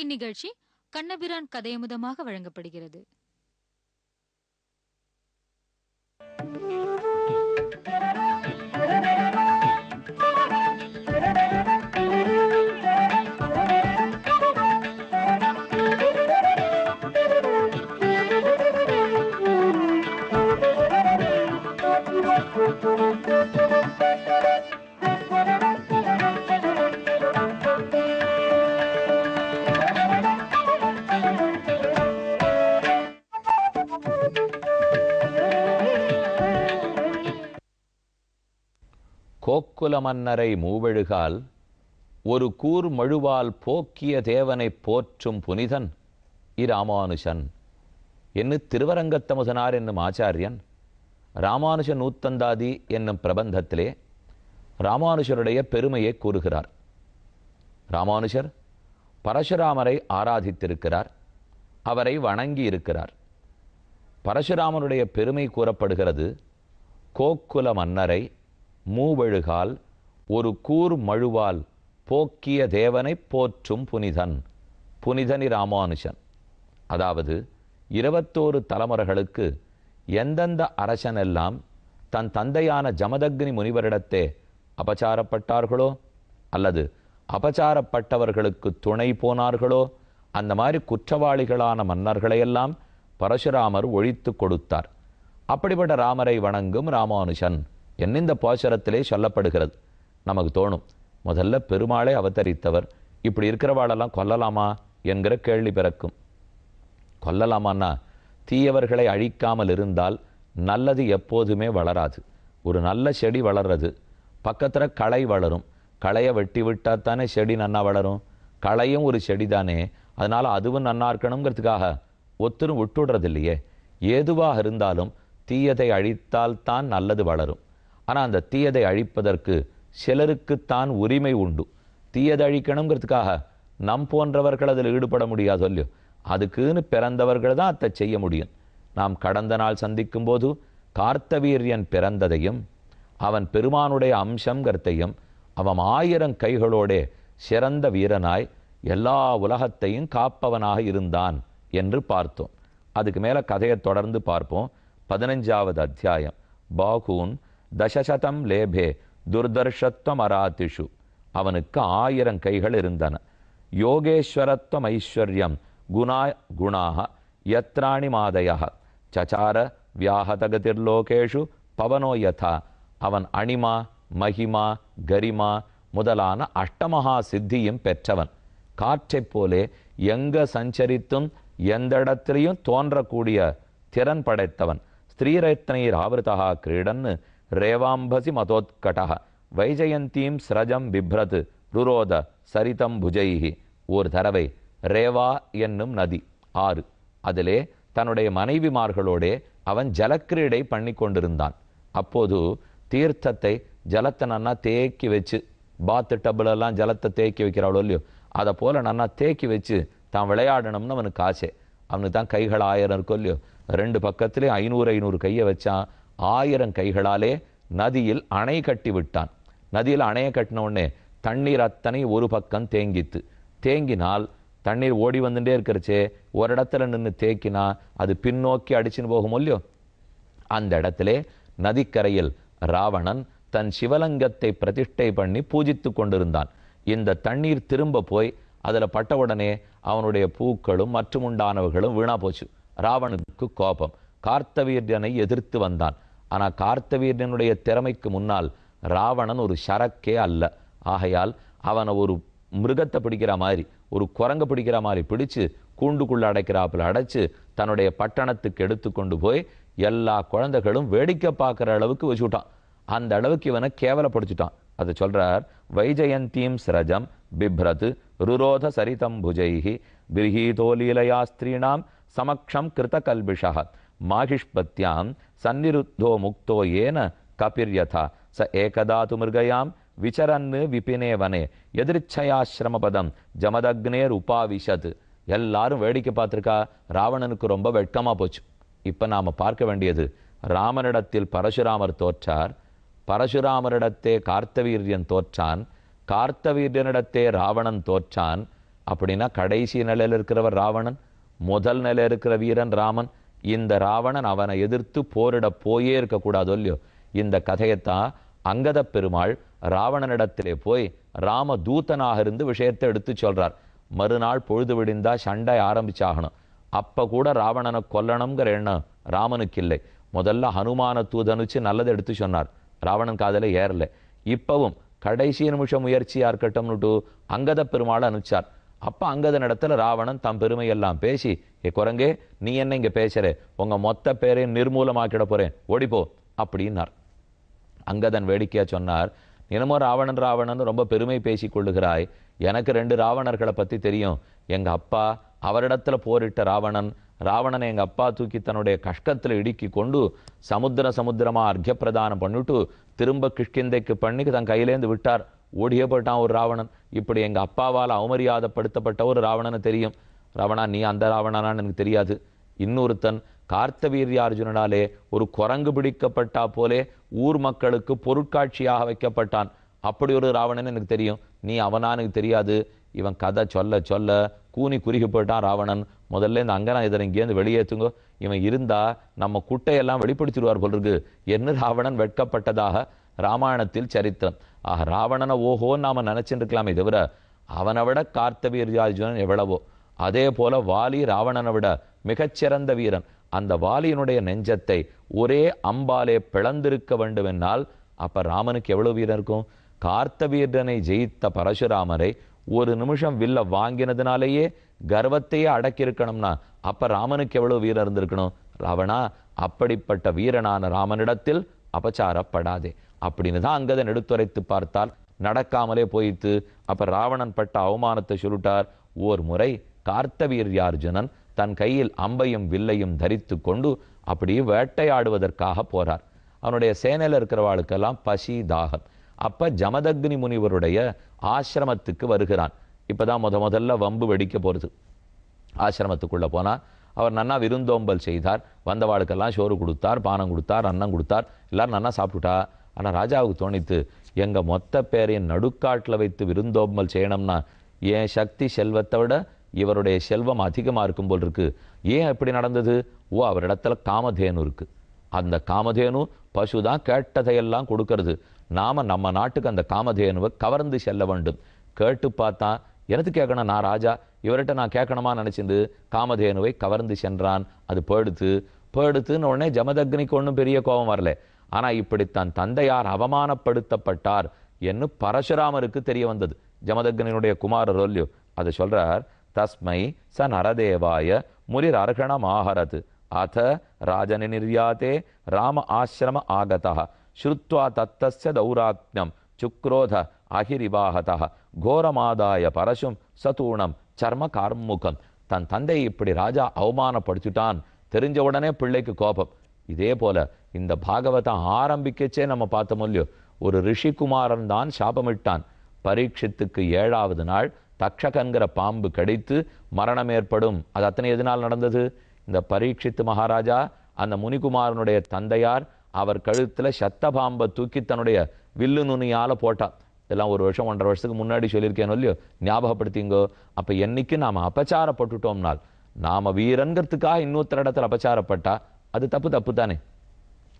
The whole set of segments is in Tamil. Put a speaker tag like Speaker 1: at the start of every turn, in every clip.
Speaker 1: இந்நிகழ்ச்சி கண்ணபிரான் கதையமுதமாக வழங்கப்படுகிறது.
Speaker 2: கோக்குல மன்னரை மூவெழுகால் ஒரு கூர் மழுவால் போக்கிய தேவனை போற்றும் புனிதன் இராமானுஷன் என்று திருவரங்கத்தமுதனார் என்னும் ஆச்சாரியன் ராமானுஷ நூத்தந்தாதி என்னும் பிரபந்தத்திலே ராமானுஷருடைய பெருமையை கூறுகிறார். ராமானுஷர் பரசுராமரை ஆராதித்திருக்கிறார், அவரை வணங்கி இருக்கிறார். பரசுராமனுடைய பெருமை கூறப்படுகிறது. கோக்குல மன்னரை மூவெழுகால் ஒரு கூர் மழுவால் போக்கிய தேவனை போற்றும் புனிதன், புனிதனி ராமானுஷன். அதாவது 21 தலைமுறைகளுக்கு எந்தெந்த அரசனெல்லாம் தன் தந்தையான ஜமதக்னி முனிவரிடத்தே அபச்சாரப்பட்டார்களோ அல்லது அபச்சாரப்பட்டவர்களுக்கு துணை போனார்களோ அந்த மாதிரி குற்றவாளிகளான மன்னர்களையெல்லாம் பரசுராமர் ஒழித்து கொடுத்தார். அப்படிப்பட்ட ராமரை வணங்கும் ராமானுஷன் என்ன இந்த பாசுரத்திலே சொல்லப்படுகிறது. நமக்கு தோணும், முதல்ல பெருமாளை அவதரித்தவர், இப்படி இருக்கிறவாளெல்லாம் கொல்லலாமா என்கிற கேள்வி பிறக்கும். கொல்லலாமான்னா தீயவர்களை அழிக்காமல் இருந்தால் நல்லது எப்போதுமே வளராது. ஒரு நல்ல செடி வளர்றது, பக்கத்தில் களை வளரும், களையை வெட்டி விட்டால் தானே செடி நன்னா வளரும். களையும் ஒரு செடி தானே, அதனால் அதுவும் நன்னா இருக்கணுங்கிறதுக்காக ஒத்தரும் விட்டுடுறது இல்லையே. ஏதுவாக இருந்தாலும் தீயதை அழித்தால் தான் நல்லது வளரும். ஆனால் அந்த தீயதை அழிப்பதற்கு சிலருக்குத்தான் உரிமை உண்டு. தீயதை அழிக்கணுங்கிறதுக்காக நம் போன்றவர்கள் அதில் ஈடுபட முடியாது இல்லையோ. அதுக்குன்னு பிறந்தவர்கள் தான் அதை செய்ய முடியும். நாம் கடந்த நாள் சந்திக்கும் போது கார்த்தவீரியன் பிறந்ததையும் அவன் பெருமானுடைய அம்சங்கிறதையும் அவன் 1000 கைகளோடே சிறந்த வீரனாய் எல்லா உலகத்தையும் காப்பவனாக இருந்தான் என்று பார்த்தோம். அதுக்கு மேலே கதையை தொடர்ந்து பார்ப்போம். 15வது அத்தியாயம். பாகூன் தசசதம் லேபே துர்தர்ஷத்வம் அராதிஷு. அவனுக்கு 1000 கைகள் இருந்தன. யோகேஸ்வரத்வம் ஐஸ்வர்யம் குணாக யத்ராணி மாதய சச்சார வியாஹதகதிர்லோகேஷு பவனோ யதா. அவன் அணிமா, மகிமா, கரிமா முதலான அஷ்டமகா சித்தியும் பெற்றவன். காற்றைப் போலே எங்க சஞ்சரித்தும் எந்த இடத்திலையும் தோன்றக்கூடிய திறன் படைத்தவன். ஸ்திரீரத்னைர் ஆவிருதா கிரீடன் ரேவாம்பசி மதோத்கடா வைஜயந்தீம் ஸ்ரஜம் பிப்ரத் ருரோத சரிதம் புஜைஹி. ஒரு தடவை ரேவா என்னும் நதி 6, அதிலே தன்னுடைய மனைவிமார்களோடே அவன் ஜலக்கிரீடை பண்ணி கொண்டிருந்தான். அப்போது தீர்த்தத்தை ஜலத்தை நன்னா தேக்கி வச்சு, பாத்து டப்புலெல்லாம் ஜலத்தை தேக்கி வைக்கிறாளோ இல்லையோ, அதை போல நன்னா தேக்கி வச்சு தான் விளையாடணும்னு அவனுக்கு ஆசை. அவனுக்கு தான் கைகள் 1000 இருக்கோ இல்லையோ, 2 பக்கத்திலே 500 கையை வச்சான். 1000 கைகளாலே நதியில் அணை கட்டி விட்டான். நதியில் அணையை கட்டின உடனே தண்ணீர் அத்தனை ஒரு பக்கம் தேங்கித்து. தேங்கினால் தண்ணீர் ஓடி வந்துட்டே இருக்கிறச்சே, ஒரு இடத்துல நின்று தேக்கினா அது பின்னோக்கி அடிச்சுன்னு போகும் இல்லையோ. அந்த இடத்திலே நதிக்கரையில் ராவணன் தன் சிவலிங்கத்தை பிரதிஷ்டை பண்ணி பூஜித்து கொண்டிருந்தான். இந்த தண்ணீர் திரும்ப போய் அதில் பட்டவுடனே அவனுடைய பூக்களும் மற்றும் உண்டானவர்களும் வீணா போச்சு. ராவணனுக்கு கோபம். கார்த்தவீரியனை எதிர்த்து வந்தான். ஆனால் கார்த்தவீரியனுடைய திறமைக்கு முன்னால் ராவணன் ஒரு சரக்கே அல்ல. ஆகையால் அவனை ஒரு மிருகத்தை பிடிக்கிற மாதிரி, ஒரு குரங்கு பிடிக்கிற மாதிரி பிடிச்சு கூண்டுக்குள்ள அடைக்கிறாப்புல அடைச்சு தன்னுடைய பட்டணத்துக்கு எடுத்து கொண்டு போய் எல்லா குழந்தைகளும் வேடிக்கை பார்க்குற அளவுக்கு வச்சுட்டான். அந்த அளவுக்கு இவனை கேவலப்படுத்திட்டான். அதை சொல்றார். வைஜயந்தீம் ஸ்ரஜம் பிப்ரத் ருரோத சரிதம் புஜைஹி பிர்ஹீதோலீலயா ஸ்திரீணாம் சமக்ஷம் கிருத கல்பிஷா மாஹிஷ்பத்யாம் சந்நிருத்தோ முக்தோ ஏன கபிர்யதா ச ஏகதாது மிருகயாம் விசரன்னு விபினே வனே எதிர்ச்சயாசிரமபதம் ஜமதக்னேர் உபாவிஷத். எல்லாரும் வேடிக்கை பார்த்துருக்கா. ராவணனுக்கு ரொம்ப வெட்கமாக போச்சு. இப்போ நாம் பார்க்க வேண்டியது, ராமனிடத்தில் பரசுராமர் தோற்றார், பரசுராமரிடத்தே கார்த்தவீரியன் தோற்றான், கார்த்தவீரியனிடத்தே ராவணன் தோற்றான், அப்படின்னா கடைசி நிலையில் இருக்கிறவர் ராவணன், முதல் நிலையில் இருக்கிற வீரன் ராமன். இந்த ராவணன் அவனை எதிர்த்து போரிட போயே இருக்கக்கூடாது இல்லையோ. இந்த கதையைத்தான் அங்கத பெருமாள் ராவணனிடத்திலே போய் ராம தூதனாக இருந்து விஷயத்தை எடுத்து சொல்றார். மறுநாள் பொழுது விடிந்தா சண்டை ஆரம்பிச்சாகணும். அப்ப கூட ராவணனை கொல்லணுங்கிற எண்ணம் ராமனுக்கு இல்லை. முதல்ல ஹனுமான தூதனுச்சு நல்லதை எடுத்து சொன்னார். ராவணன் காதல ஏறல. இப்பவும் கடைசி நிமிஷம் முயற்சியா இருக்கட்டும்னுட்டு அங்கத பெருமாள் அனுப்பிச்சார். அப்ப அங்கதன் இடத்துல ராவணன் தம் பெருமையெல்லாம் பேசி, ஏ குரங்கே, நீ என்ன இங்க பேசுற, உங்க மொத்த பேரையும் நிர்மூலமாக்கிட போறேன், ஓடிப்போ அப்படின்னார். அங்கதன் வேடிக்கையா சொன்னார், என்னமோ ராவணன் ராவணன் ரொம்ப பெருமை பேசி கொள்ளுகிறாய். எனக்கு 2 ராவணர்களை பத்தி தெரியும். எங்க அப்பா அவரிடத்துல போரிட்ட ராவணன். ராவணனை எங்க அப்பா தூக்கி தன்னுடைய கஷ்டத்துல இடுக்கி கொண்டு சமுத்திரமா அர்க்கிய பிரதானம் பண்ணிட்டு திரும்ப கிஷ்கிந்தைக்கு பண்ணி தன் கையிலேந்து விட்டார். ஓடியே போயிட்டான் ஒரு ராவணன். இப்படி எங்க அப்பாவால் அவமரியாதைப்படுத்தப்பட்ட ஒரு ராவணனை தெரியும். ராவணா, நீ அந்த ராவணனான்னு எனக்கு தெரியாது. இன்னொருத்தன் கார்த்தவீர்யார்ஜுனனாலே ஒரு குரங்கு பிடிக்கப்பட்டா போலே ஊர் மக்களுக்கு பொருட்காட்சியாக வைக்கப்பட்டான். அப்படி ஒரு ராவணன் எனக்கு தெரியும். நீ அவனானுக்கு தெரியாது. இவன் கதை சொல்ல சொல்ல கூனி குறுகி போயிட்டான் ராவணன். முதல்ல இந்த அங்கனா இதனை இங்கேருந்து வெளியேற்றுங்கோ, இவன் இருந்தா நம்ம குட்டையெல்லாம் வெளிப்படுத்திடுவார் போல் இருக்கு என்ன ராவணன் வெட்கப்பட்டதாக ராமாயணத்தில் சரித்திரம். ஆக ராவணனை ஓஹோன்னு நாம நினைச்சுட்டு இருக்கலாமே தவிர அவனை விட கார்த்தவீர்யார்ஜுனன் எவ்வளவோ. அதே போல வாலி ராவணனை விட மிகச்சிறந்த வீரன். அந்த வாலியினுடைய நெஞ்சத்தை ஒரே அம்பாலே பிளந்திருக்க வேண்டும் என்னால் அப்ப ராமனுக்கு எவ்வளவு வீரம் இருக்கும். கார்த்தவீரனை ஜெயித்த பரசுராமரை ஒரு நிமிஷம் வில்ல வாங்கினதுனாலேயே கர்வத்தையே அடக்கியிருக்கணும்னா அப்ப ராமனுக்கு எவ்வளவு வீரம் இருந்திருக்கணும். ராவணா, அப்படிப்பட்ட வீரனான ராமனிடத்தில் அபச்சாரப்படாதே அப்படின்னு தான் அங்கதன் எடுத்துரைத்து பார்த்தால் நடக்காமலே போயிட்டு. அப்ப ராவணன் பட்ட அவமானத்தை சொல்லிட்டார். ஓர் முறை கார்த்தவீர்யார்ஜுனன் தன் கையில் அம்பையும் வில்லையும் தரித்து கொண்டு அப்படியே வேட்டையாடுவதற்காக போறார். அவனுடைய சேனையில் இருக்கிறவாளுக்கெல்லாம் பசி தாகம். அப்ப ஜமதக்னி முனிவருடைய ஆசிரமத்துக்கு வருகிறான். இப்பதான் முதல்ல வம்பு வெடிக்க போறது. ஆசிரமத்துக்குள்ள போனா அவர் நன்னா விருந்தோம்பல் செய்தார். வந்தவாளுக்கெல்லாம் சோறு கொடுத்தார், பானம் கொடுத்தார், அன்னம் கொடுத்தார். எல்லாரும் நன்னா சாப்பிட்டுட்டா. ஆனா ராஜாவுக்கு தோணித்து, எங்க மொத்த பேரையும் நடுக்காட்டில் வைத்து விருந்தோம்பல் செய்யணும்னா என் சக்தி செல்வத்தை விட இவருடைய செல்வம் அதிகமா இருக்கும் போல் இருக்கு. ஏன் இப்படி நடந்தது? ஓ, அவரிடத்துல காமதேனு இருக்கு. அந்த காமதேனு பசுதான் கேட்டதையெல்லாம் கொடுக்கறது. நாம நம்ம நாட்டுக்கு அந்த காமதேனுவை கவர்ந்து செல்ல வேண்டும். கேட்டு பார்த்தா எனக்கு கேட்கணும், நான் ராஜா, இவர்கிட்ட நான் கேட்கணுமா நினைச்சிருந்து காமதேனுவை கவர்ந்து சென்றான். அது பேடுத்துன்னு உடனே ஜமதக்னிக்கு ஒன்றும் பெரிய கோபம் வரல. ஆனா இப்படி தன் தந்தையார் அவமானப்படுத்தப்பட்டார் என்று பரசுராமருக்கு தெரிய வந்தது. ஜமதக்னியினுடைய குமாரர் ஒல்லியோ அதை சொல்றார். தஸ்மை ச நரதேவாய முரிர் அர்ஹணம் ஆஹரத் அத ராஜனி நிர்யாதே ராம ஆசிரம ஆகதா ஸ்ருத்வா தத்தஸ்ய தௌராக்ஞம் சுக்ரோத அகிரிவாகதா கோரமாதாய பரசும் சதூணம் சர்ம கார்முகம். தன் தந்தை இப்படி ராஜா அவமானப்படுத்திட்டான் தெரிஞ்ச உடனே பிள்ளைக்கு கோபம். இதே போல இந்த பாகவதம் ஆரம்பிக்கச்சே நம்ம பார்த்தோம் இல்லையோ, ஒரு ரிஷிகுமாரன் தான் சாபமிட்டான். பரீட்சித்துக்கு 7வது நாள் தக்ஷகங்கிற பாம்பு கடித்து மரணம் ஏற்படும். அது அத்தனை எதனால் நடந்தது? இந்த பரீட்சித்து மகாராஜா அந்த முனிகுமாரனுடைய தந்தையார் அவர் கழுத்துல சத்த பாம்பை தூக்கி தன்னுடைய வில்லு நுனியால போட்டான். இதெல்லாம் 1 வருஷம் 1.5 வருஷத்துக்கு முன்னாடி சொல்லியிருக்கேன் இல்லையோ, ஞாபகப்படுத்திங்கோ. அப்ப என்னைக்கு நாம அபச்சாரப்பட்டுட்டோம்னால், நாம வீரன்கிறதுக்காக இன்னொருத்தர் இடத்துல அபச்சாரப்பட்டா அது தப்பு தானே.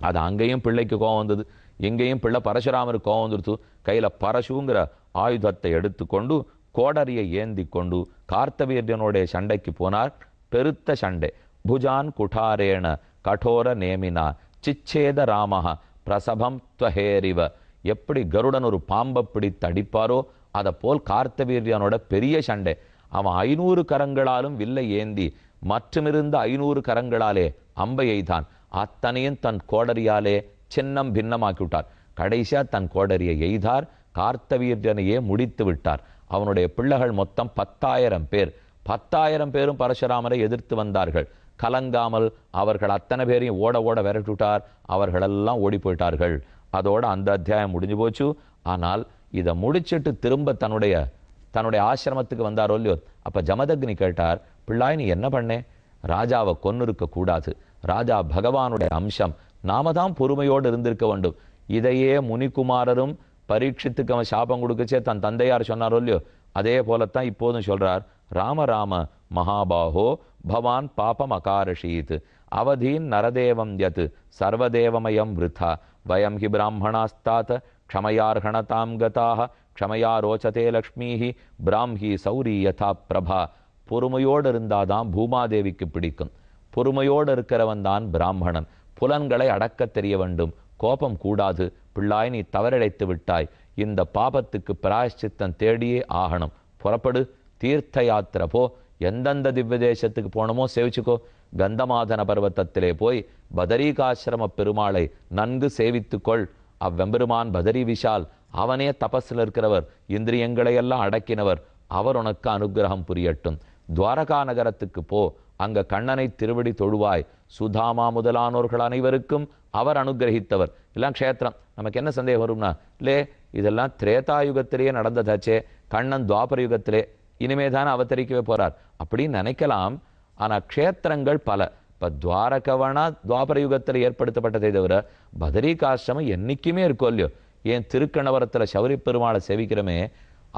Speaker 2: அது அங்கேயும் பிள்ளைக்கு கோவம் வந்தது, எங்கேயும் பிள்ளை பரசுராமருக்கு கோவம் வந்துடுத்து. கையில பரசுங்கிற ஆயுதத்தை எடுத்துக்கொண்டு கோடரியை ஏந்தி கொண்டு கார்த்தவீர்யனுடைய சண்டைக்கு போனார். பெருத்த சண்டை. புஜான் குடாரேண கடோர நேமினா சிச்சேத ராமஹ பிரசபம் துவஹேரிவ. எப்படி கருடன் ஒரு பாம்பை பிடித்து அடிப்பாரோ அதை போல் கார்த்தவீர்யனோட பெரிய சண்டை. அவன் 500 கரங்களாலும் வில்லை ஏந்தி மற்றுமிருந்த 500 கரங்களாலே அம்பை எய்தான். அத்தனையும் தன் கோடரியாலே சின்னம் பின்னமாக்கி விட்டார். கடைசியா தன் கோடரியை எய்தார். கார்த்தவீர்யனையே முடித்து விட்டார். அவனுடைய பிள்ளைகள் மொத்தம் 10,000 பேர். 10,000 பேரும் பரசுராமரை எதிர்த்து வந்தார்கள். கலங்காமல் அவர்கள் அத்தனை பேரையும் ஓட விரட்டுட்டார். அவர்களெல்லாம் ஓடி போயிட்டார்கள். அதோட அந்த அத்தியாயம் முடிஞ்சு போச்சு. ஆனால் இதை முடிச்சிட்டு திரும்ப தன்னுடைய ஆசிரமத்துக்கு வந்தாரோ இல்லையோ, அப்ப ஜமதக்னி கேட்டார், பிள்ளாய் நீ என்ன பண்ணே? ராஜாவை கொன்னு இருக்க கூடாது. ராஜா பகவானுடைய அம்சம். நாம தான் பொறுமையோடு இருந்திருக்க வேண்டும். இதையே முனிகுமாரரும் பரீட்சித்துக்கு அவன் சாபம் கொடுக்கச்சே தன் தந்தையார் சொன்னாரோ இல்லையோ, அதே போலத்தான் இப்போதும் சொல்றார். ராம ராம மகாபாஹோ பவான் பாபம் அகாரஷீத் அவதீன் நரதேவம் யத் சர்வதேவமயம் விருதா வயம் ஹி பிராமணாஸ்தாத் க்ஷமயார்ஹணதாம் கதாக க்ஷமயா ரோச்சதே லக்ஷ்மீஹி பிராம்ஹி சௌரி யதா பிரபா. பொறுமையோடு இருந்தாதான் பூமாதேவிக்கு பிடிக்கும். பொறுமையோடு இருக்கிறவன் தான் பிராமணன். புலன்களை அடக்க தெரிய வேண்டும். கோபம் கூடாது. பிள்ளாய், நீ தவறிழைத்து விட்டாய். இந்த பாபத்துக்கு பிராயஷ்சித்தம் தேடியே ஆகணும். புறப்படு, தீர்த்த யாத்திரை போ. எந்தெந்த திவ்ய தேசத்துக்கு போனமோ சேவிச்சுக்கோ. கந்தமாதன பர்வத்தத்திலே போய் பதரீகாசிரம பெருமாளை நன்கு சேவித்துக்கொள். அவ்வெம்பெருமான் பதரி விஷால், அவனே தபஸில் இருக்கிறவர், இந்திரியங்களை எல்லாம் அடக்கினவர். அவர் உனக்கு அனுகிரகம் புரியட்டும். துவாரகா நகரத்துக்கு போ. அங்க கண்ணனை திருவடி தொழுவாய். சுதாமா முதலானோர்கள் அனைவருக்கும் அவர் அனுகிரகித்தவர். எல்லாம் க்ஷேத்திரம். நமக்கு என்ன சந்தேகம் வரும்னா, இல்லே இதெல்லாம் திரேதாயுகத்திலேயே நடந்ததாச்சே, கண்ணன் துவாபர யுகத்திலே இனிமே தானே அவதரிக்கவே போறார் அப்படின்னு நினைக்கலாம். ஆனா க்ஷேத்திரங்கள் பல. இப்ப துவாரகவனா துவாபர யுகத்தில் ஏற்படுத்தப்பட்டதை தவிர பதரிகாசிரமம் என்னைக்குமே இருக்கோ இல்லையோ. ஏன் திருக்கணவரத்துல சௌரி பெருமாளை செவிக்கிறமே,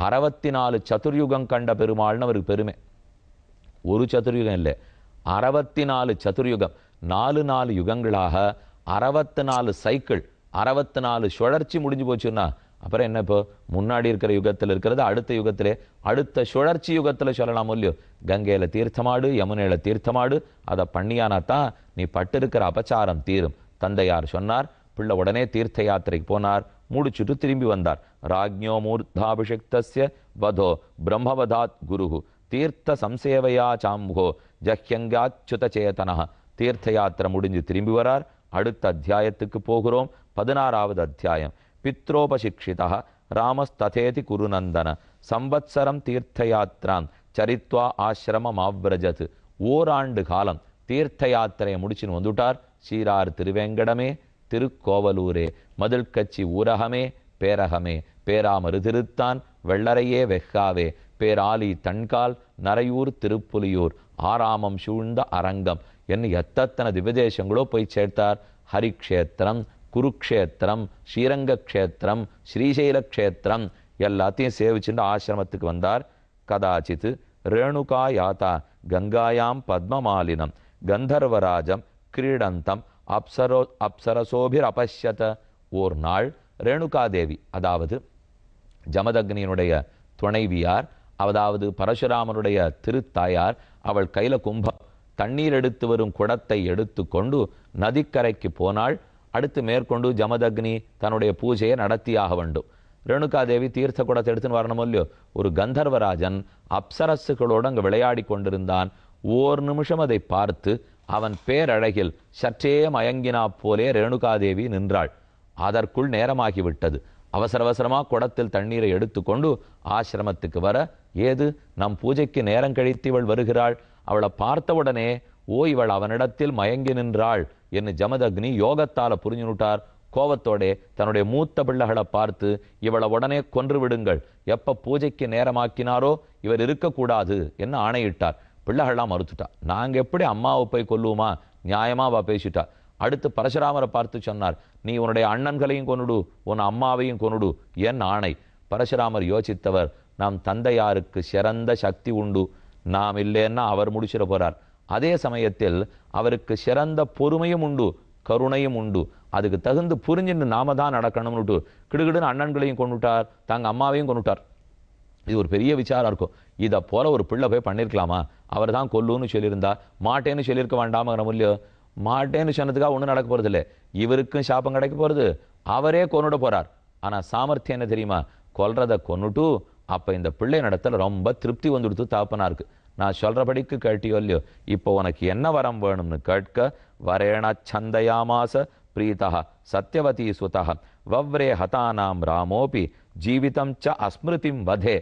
Speaker 2: 64 சதுர்யுகம் கண்ட பெருமாள்னு அவருக்கு பெருமை. ஒரு சதுர்யுகம் இல்லை, 64 சதுர்யுகம். 4 யுகங்களாக 64 சைக்கிள், 64 சுழற்சி முடிஞ்சு போச்சுன்னா அப்புறம் என்ன? இப்போ முன்னாடி இருக்கிற யுகத்தில் இருக்கிறது அடுத்த யுகத்திலே, அடுத்த சுழற்சி யுகத்தில் சொல்லலாம் இல்லையோ. கங்கையில தீர்த்தமாடு, யமுனையில தீர்த்தமாடு. அதை பண்ணியானாத்தான் நீ பட்டு இருக்கிற அபச்சாரம் தீரும். தந்தையார் சொன்னார். பிள்ளை உடனே தீர்த்த யாத்திரைக்கு போனார். முடிச்சுட்டு திரும்பி வந்தார். ராஜ்ஞோ மூர்த்தாபிஷிக்தஸ்ய வதோ பிரம்மவதாத் குருஹு தீர்த்த சம்சேவையா சாம்போ ஜஹ்யங்காச்சுத சேதனஹ. தீர்த்த யாத்திரை முடிஞ்சு திரும்பி வரார். அடுத்த அத்தியாயத்துக்கு போகிறோம். 16வது அத்தியாயம். பித்ரோபசிக்ஷிதா ராமஸ்ததேதி குருநந்தன சம்வத்சரம் தீர்த்த யாத்ராம் சரித்வா ஆசிரமம் ஆவ்ரஜத். ஓராண்டு காலம் தீர்த்த யாத்திரையை முடிச்சுன்னு வந்துட்டார். சீரார் திருவேங்கடமே, திருக்கோவலூரே, மதில் கட்சி ஊரகமே, பேரகமே, பேராமரு திருத்தான், வெள்ளரையே வெக்காவே, பேராலி தன்கால், நரையூர் திருப்புலியூர், ஆராமம் சூழ்ந்த அரங்கம் என்று எத்தனை திவ்யதேசங்களோ போய் சேர்த்தார். ஹரிக்ஷேத்திரம், குருக்ஷேத்திரம், ஸ்ரீரங்க க்ஷேத்திரம், ஸ்ரீசைல க்ஷேத்திரம் எல்லாத்தையும் சேவிச்சுட்டு ஆசிரமத்துக்கு வந்தார். கதாச்சித் ரேணுகா யாத்தா கங்காயாம் பத்மமாலினம் கந்தர்வராஜம் கிரீடந்தம் அப்சரசோபிர் அபஷ்யத. ஓர் நாள் ரேணுகாதேவி, அதாவது ஜமதக்னியினுடைய துணைவியார், அதாவது பரசுராமனுடைய திருத்தாயார், அவள் கையில கும்பம் தண்ணீர் எடுத்து வரும் குடத்தை எடுத்து கொண்டு நதிக்கரைக்கு போனாள். அடுத்து மேற்கொண்டு ஜமதக்னி தன்னுடைய பூஜையை நடத்தியாக வேண்டும். ரேணுகாதேவி தீர்த்த குடத்தை எடுத்துன்னு வரணும் இல்லையோ. ஒரு கந்தர்வராஜன் அப்சரசுகளோடு அங்கு விளையாடி கொண்டிருந்தான். ஓர் நிமிஷம் அதை பார்த்து அவன் பேரழகில் சற்றே மயங்கினா போலே ரேணுகாதேவி நின்றாள். அதற்குள் நேரமாகிவிட்டது. அவசர அவசரமா குடத்தில் தண்ணீரை எடுத்துக்கொண்டு ஆசிரமத்துக்கு வர, ஏது நம் பூஜைக்கு நேரம் கழித்து இவள் வருகிறாள். அவளை பார்த்தவுடனே, ஓ இவள் அவனிடத்தில் மயங்கி நின்றாள் என்று ஜமதக்னி யோகத்தால புரிஞ்சுனுட்டார். கோவத்தோடே தன்னுடைய மூத்த பிள்ளைகளை பார்த்து, இவளை உடனே கொன்று விடுங்கள், எப்ப பூஜைக்கு நேரமாக்கினாரோ இவர் இருக்கக்கூடாது என்று ஆணையிட்டார். பிள்ளைகள்லாம் மறுத்துட்டா. நாங்க எப்படி அம்மாவை போய் கொல்லுவோமா, நியாயமாவா பேசிட்டா. அடுத்து பரசுராமரை பார்த்து சொன்னார், நீ உன்னுடைய அண்ணன்களையும் கொன்னுடு, உன் அம்மாவையும் கொன்னுடு, என் ஆணை. பரசுராமர் யோசித்தவர், நம் தந்தையாருக்கு சிறந்த சக்தி உண்டு, நாம் இல்லைன்னா அவர் முடிச்சிட போறார். அதே சமயத்தில் அவருக்கு சிறந்த பொறுமையும் உண்டு, கருணையும் உண்டு. அதுக்கு தகுந்து புரிஞ்சுன்னு நாம தான் நடக்கணும்னுட்டு கிடுகிடுன்னு அண்ணன்களையும் கொண்டுட்டார், தங்க அம்மாவையும் கொண்டுட்டார். இது ஒரு பெரிய விசாரம் இருக்கும். இதை போல ஒரு பிள்ளை போய் பண்ணியிருக்கலாமா? அவர் தான் கொல்லுன்னு சொல்லியிருந்தா மாட்டேன்னு சொல்லியிருக்க வேண்டாம இல்லையோ. மாட்டேன்னு சொன்னதுக்காக ஒன்றும் நடக்க போறது இல்லை. இவருக்கும் சாப்பம் கிடைக்க போறது, அவரே கொன்னுட போறார். ஆனா சாமர்த்தியம் என்ன தெரியுமா? கொல்றதை கொன்னுட்டு அப்ப இந்த பிள்ளை நடத்தல ரொம்ப திருப்தி வந்துடுத்து தாப்பனாருக்கு. நான் சொல்றபடிக்கு கேட்டியோ இல்லையோ. இப்போ உனக்கு என்ன வரம் வேணும்னு கேட்க, வரேண சந்தயாமாச பிரீதா சத்யவதி சுதா வவ்ரே ஹதானாம் ராமோபி ஜீவிதம் ச அஸ்மிருதிம் வதே.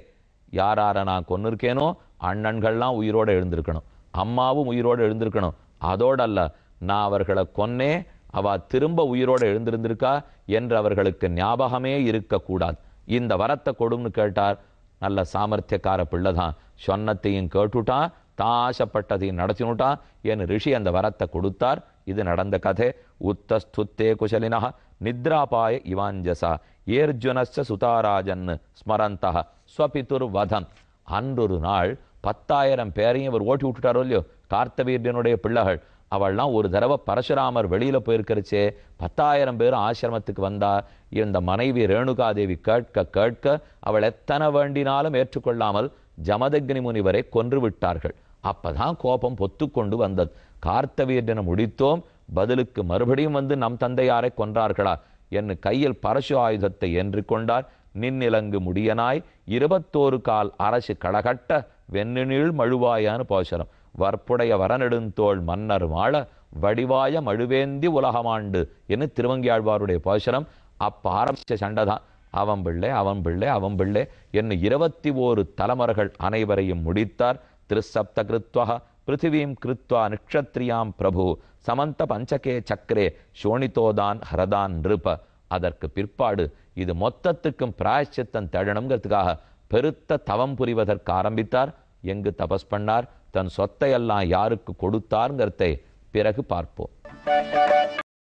Speaker 2: யாரார நான் கொன்னிருக்கேனோ அண்ணன்கள்லாம் உயிரோடு எழுந்திருக்கணும், அம்மாவும் உயிரோடு எழுந்திருக்கணும். அதோட அல்ல, நான் அவர்களை கொன்னே, அவ திரும்ப உயிரோடு எழுந்திருந்திருக்கா என்று அவர்களுக்கு ஞாபகமே இருக்கக்கூடாது. இந்த வரத்தை கொடுன்னு கேட்டார். நல்ல சாமர்த்தியக்கார பிள்ளைதான். சொன்னத்தையும் கேட்டுட்டான், தாசப்பட்டதையும் நடத்தினுட்டான். என் ரிஷி அந்த வரத்தை கொடுத்தார். இது நடந்த கதை. உத்தஸ்துத்தே குசலினா நித்ராபாய இவாஞ்சசா ஏர்ஜுனஸ்ச சுதாராஜன் ஸ்மரந்தா ஸ்வபிதுர் வதம். அன்றொரு நாள் 10,000 பேரையும் இவர் ஓட்டி விட்டுட்டாரோ இல்லையோ, கார்த்தவீரியனுடைய பிள்ளைகள் அவள்லாம் ஒரு தடவை பரசுராமர் வெளியில போயிருக்கிறச்சே 10,000 பேரும் ஆசிரமத்துக்கு வந்தா. இந்த மனைவி ரேணுகாதேவி கேட்க கேட்க அவள் எத்தனை வேண்டினாலும் ஏற்றுக்கொள்ளாமல் ஜமதக்னி முனிவரை கொன்று விட்டார்கள். அப்பதான் கோபம் பொத்துக்கொண்டு வந்தது. கார்த்தவீரியனை முடித்தோம், பதிலுக்கு மறுபடியும் வந்து நம் தந்தையாரை கொன்றார்களா என்று கையில் பரசு ஆயுதத்தை ஏன்று கொண்டார். நின்னிலங்கு முடியனாய் 21 கால் அரசு களகட்ட வெண்ணினில் மழுவாயான்னு போசனம். வற்புடைய வரநெடுந்தோள் மன்னர் வாழ வடிவாய மழுவேந்தி உலகமாண்டு என்று திருவங்கியாழ்வாருடைய போசனம். அப்ப ஆரம்பிச்ச சண்டைதான். அவன் பிள்ளை அவன் பிள்ளை அவன் பிள்ளை என்று 21 தலைமுறைகள் அனைவரையும் முடித்தார். திருசப்த கிருத்வா பிருத்திவீம் கிருத்வா நிக்ஷத்ரியாம் பிரபு சமந்த பஞ்சகே சக்கரே சோணித்தோதான் ஹரதான் நிருப. அதற்கு பிற்பாடு இது மொத்தத்துக்கும் பிராயச்சித்தம் தேடணுங்கிறதுக்காக பெருத்த தவம் புரிவதற்கு ஆரம்பித்தார். எங்கு தபஸ் பண்ணார், தன் சொத்தையெல்லாம் யாருக்கு கொடுத்தார்ங்கிறதை பிறகு பார்ப்போம்.